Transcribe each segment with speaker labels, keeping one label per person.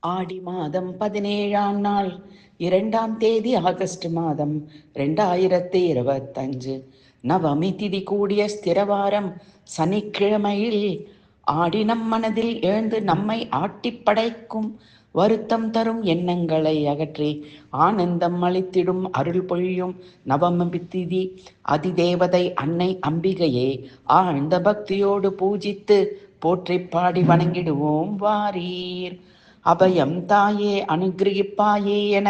Speaker 1: ஆடி மாதம் 17ஆம் நாள் 2ஆம் தேதி ஆகஸ்ட் மாதம் 2025 நவமி திதி கூடிய ஸ்திரவாரம் சனிக்கிழமையில் ஆடி நம் மனதில் எழுந்து நம்மை ஆட்டி படைக்கும் வருத்தம் தரும் எண்ணங்களை அகற்றி ஆனந்தம் அளித்திடும் அருள் பொழியும் நவமி திதி அதிதேவதை அன்னை அம்பிகையே ஆழ்ந்த பக்தியோடு பூஜித்து போற்றி பாடி வணங்கிடுவோம் வாரீர். அபயம் தாயே அனுகிரகிப்பாயே என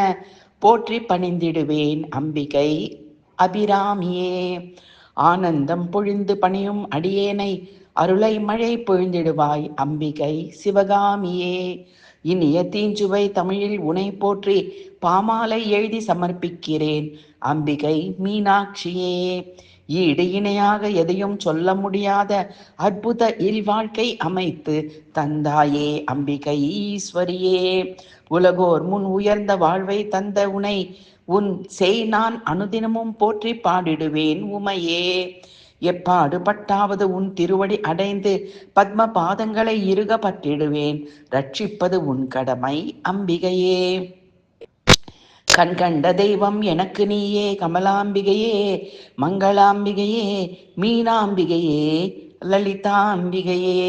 Speaker 1: போற்றி பணிந்திடுவேன் அம்பிகை அபிராமியே. ஆனந்தம் பொழிந்து பணியும் அடியேனை அருளை மழை பொழிந்திடுவாய் அம்பிகை சிவகாமியே. இனிய தீஞ்சுவை தமிழில் உனை போற்றி பாமாலை எழுதி சமர்ப்பிக்கிறேன் அம்பிகை மீனாட்சியே. ஈடு இணையாக எதையும் சொல்ல முடியாத அற்புத இல்வாழ்க்கை அமைத்து தந்தாயே அம்பிகை ஈஸ்வரியே. உலகோர் முன் உயர்ந்த வாழ்வை தந்த உனை உன் செய் நான் அனுதினமும் போற்றி பாடிடுவேன் உமையே. எப்பாடு பட்டாவது உன் திருவடி அடைந்து பத்ம பாதங்களை இறுக பற்றிடுவேன். ரட்சிப்பது உன் கடமை அம்பிகையே. கண்கண்ட தெய்வம் எனக்கு நீயே கமலாம்பிகையே, மங்களாம்பிகையே, மீனாம்பிகையே, லலிதாம்பிகையே.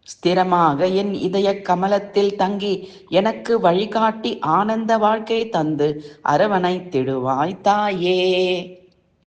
Speaker 1: ஸ்திரமாக என் இதய கமலத்தில் தங்கி எனக்கு வழிகாட்டி ஆனந்த வாழ்க்கை தந்து அரவணைத்திடுவாய் தாயே.